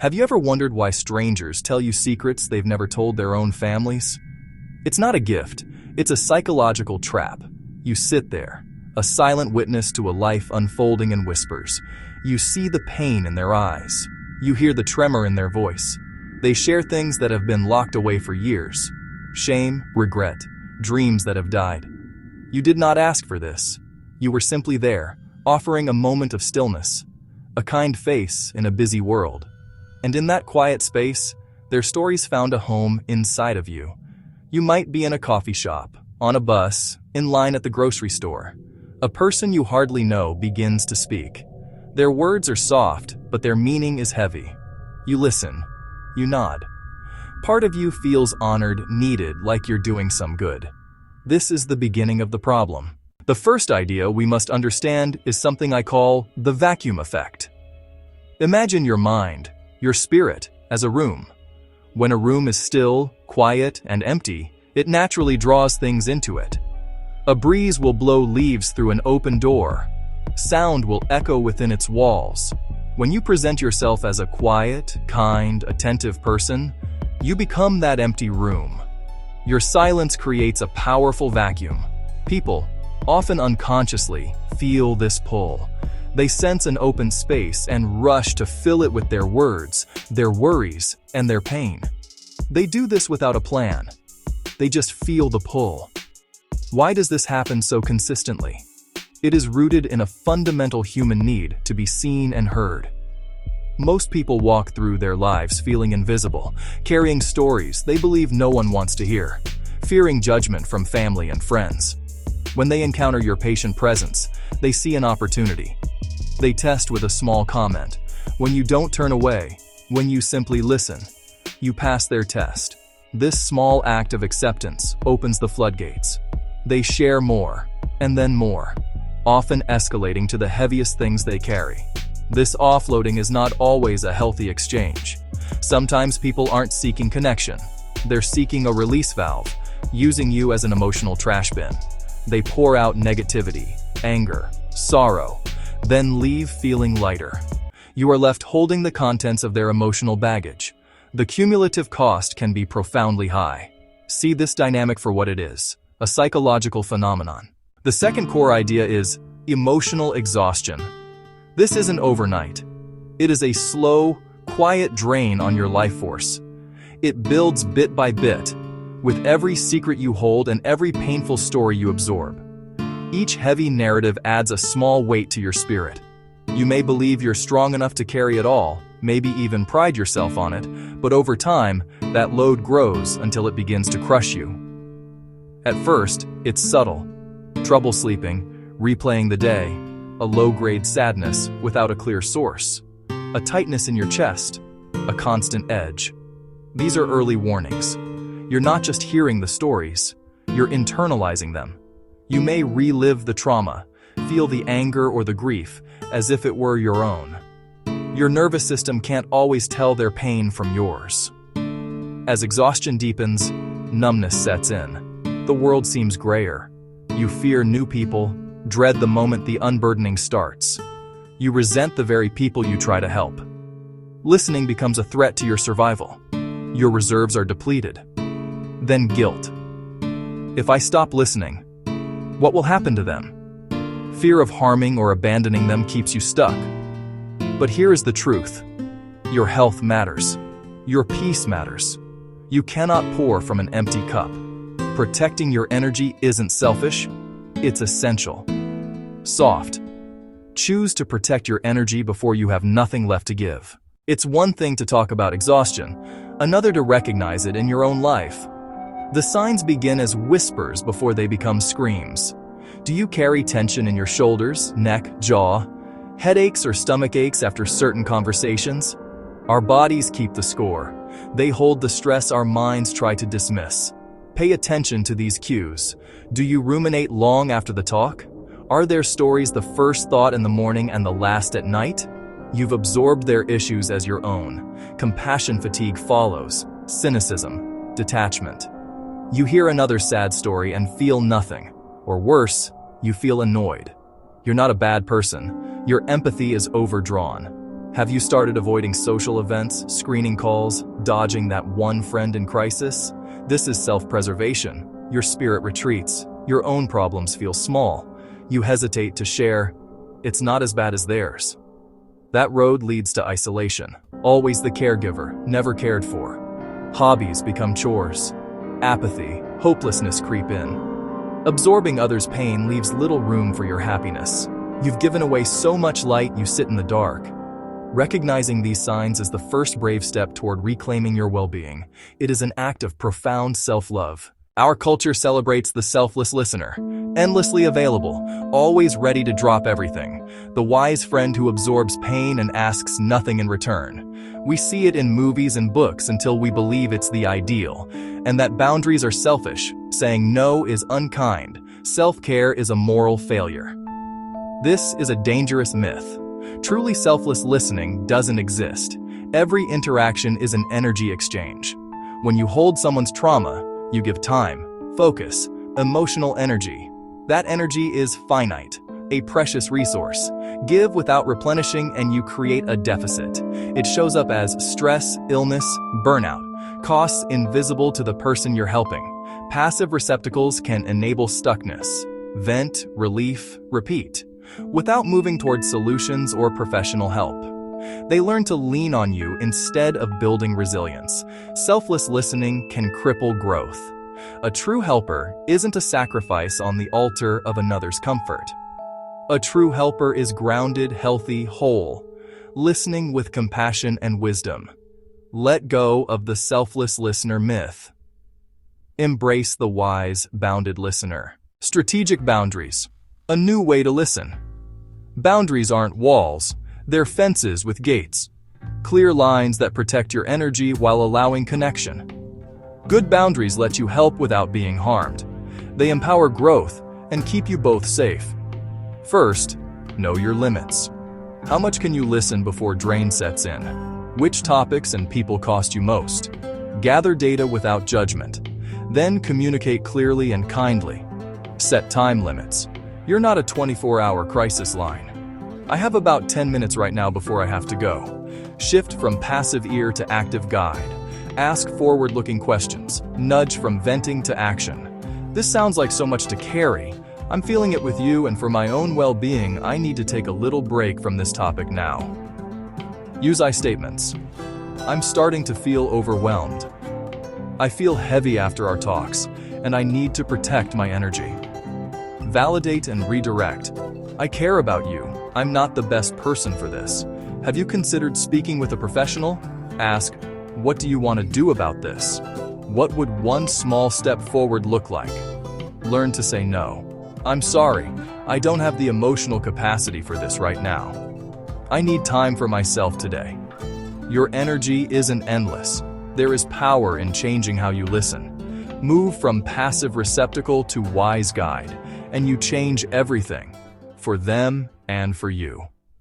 Have you ever wondered why strangers tell you secrets they've never told their own families? It's not a gift, it's a psychological trap. You sit there, a silent witness to a life unfolding in whispers. You see the pain in their eyes. You hear the tremor in their voice. They share things that have been locked away for years. Shame, regret, dreams that have died. You did not ask for this. You were simply there, offering a moment of stillness, a kind face in a busy world. And in that quiet space, their stories found a home inside of you. You might be in a coffee shop, on a bus, in line at the grocery store. A person you hardly know begins to speak. Their words are soft, but their meaning is heavy. You listen. You nod. Part of you feels honored, needed, like you're doing some good. This is the beginning of the problem. The first idea we must understand is something I call the vacuum effect. Imagine your mind, your spirit, as a room. When a room is still, quiet, and empty, it naturally draws things into it. A breeze will blow leaves through an open door. Sound will echo within its walls. When you present yourself as a quiet, kind, attentive person, you become that empty room. Your silence creates a powerful vacuum. People, often unconsciously, feel this pull. They sense an open space and rush to fill it with their words, their worries, and their pain. They do this without a plan. They just feel the pull. Why does this happen so consistently? It is rooted in a fundamental human need to be seen and heard. Most people walk through their lives feeling invisible, carrying stories they believe no one wants to hear, fearing judgment from family and friends. When they encounter your patient presence, they see an opportunity. They test with a small comment. When you don't turn away, when you simply listen, you pass their test. This small act of acceptance opens the floodgates. They share more, and then more, often escalating to the heaviest things they carry. This offloading is not always a healthy exchange. Sometimes people aren't seeking connection. They're seeking a release valve, using you as an emotional trash bin. They pour out negativity, anger, sorrow, then leave feeling lighter. You are left holding the contents of their emotional baggage. The cumulative cost can be profoundly high. See this dynamic for what it is, a psychological phenomenon. The second core idea is emotional exhaustion. This isn't overnight. It is a slow, quiet drain on your life force. It builds bit by bit, with every secret you hold and every painful story you absorb. Each heavy narrative adds a small weight to your spirit. You may believe you're strong enough to carry it all, maybe even pride yourself on it, but over time, that load grows until it begins to crush you. At first, it's subtle. Trouble sleeping, replaying the day, a low-grade sadness without a clear source, a tightness in your chest, a constant edge. These are early warnings. You're not just hearing the stories, you're internalizing them. You may relive the trauma, feel the anger or the grief as if it were your own. Your nervous system can't always tell their pain from yours. As exhaustion deepens, numbness sets in. The world seems grayer. You fear new people, dread the moment the unburdening starts. You resent the very people you try to help. Listening becomes a threat to your survival. Your reserves are depleted. Then guilt. If I stop listening, what will happen to them? Fear of harming or abandoning them keeps you stuck. But here is the truth. Your health matters. Your peace matters. You cannot pour from an empty cup. Protecting your energy isn't selfish, it's essential. Soft. Choose to protect your energy before you have nothing left to give. It's one thing to talk about exhaustion, another to recognize it in your own life. The signs begin as whispers before they become screams. Do you carry tension in your shoulders, neck, jaw? Headaches or stomach aches after certain conversations? Our bodies keep the score. They hold the stress our minds try to dismiss. Pay attention to these cues. Do you ruminate long after the talk? Are their stories the first thought in the morning and the last at night? You've absorbed their issues as your own. Compassion fatigue follows. Cynicism, detachment. You hear another sad story and feel nothing. Or worse, you feel annoyed. You're not a bad person. Your empathy is overdrawn. Have you started avoiding social events, screening calls, dodging that one friend in crisis? This is self-preservation. Your spirit retreats. Your own problems feel small. You hesitate to share. It's not as bad as theirs. That road leads to isolation. Always the caregiver, never cared for. Hobbies become chores. Apathy, hopelessness creep in. Absorbing others' pain leaves little room for your happiness. You've given away so much light you sit in the dark. Recognizing these signs is the first brave step toward reclaiming your well-being. It is an act of profound self-love. Our culture celebrates the selfless listener, endlessly available, always ready to drop everything, the wise friend who absorbs pain and asks nothing in return. We see it in movies and books until we believe it's the ideal, and that boundaries are selfish, saying no is unkind, self-care is a moral failure. This is a dangerous myth. Truly selfless listening doesn't exist. Every interaction is an energy exchange. When you hold someone's trauma, you give time, focus, emotional energy. That energy is finite, a precious resource. Give without replenishing and you create a deficit. It shows up as stress, illness, burnout, costs invisible to the person you're helping. Passive receptacles can enable stuckness. Vent, relief, repeat, without moving towards solutions or professional help. They learn to lean on you instead of building resilience. Selfless listening can cripple growth. A true helper isn't a sacrifice on the altar of another's comfort. A true helper is grounded, healthy, whole, listening with compassion and wisdom. Let go of the selfless listener myth. Embrace the wise, bounded listener. Strategic boundaries. A new way to listen. Boundaries aren't walls, they're fences with gates. Clear lines that protect your energy while allowing connection. Good boundaries let you help without being harmed. They empower growth and keep you both safe. First, know your limits. How much can you listen before drain sets in? Which topics and people cost you most? Gather data without judgment. Then communicate clearly and kindly. Set time limits. You're not a 24-hour crisis line. I have about 10 minutes right now before I have to go. Shift from passive ear to active guide. Ask forward-looking questions. Nudge from venting to action. This sounds like so much to carry. I'm feeling it with you, and for my own well-being, I need to take a little break from this topic now. Use I statements. I'm starting to feel overwhelmed. I feel heavy after our talks, and I need to protect my energy. Validate and redirect. I care about you. I'm not the best person for this. Have you considered speaking with a professional? Ask, what do you want to do about this? What would one small step forward look like? Learn to say no. I'm sorry, I don't have the emotional capacity for this right now. I need time for myself today. Your energy isn't endless. There is power in changing how you listen. Move from passive receptacle to wise guide, and you change everything, for them and for you.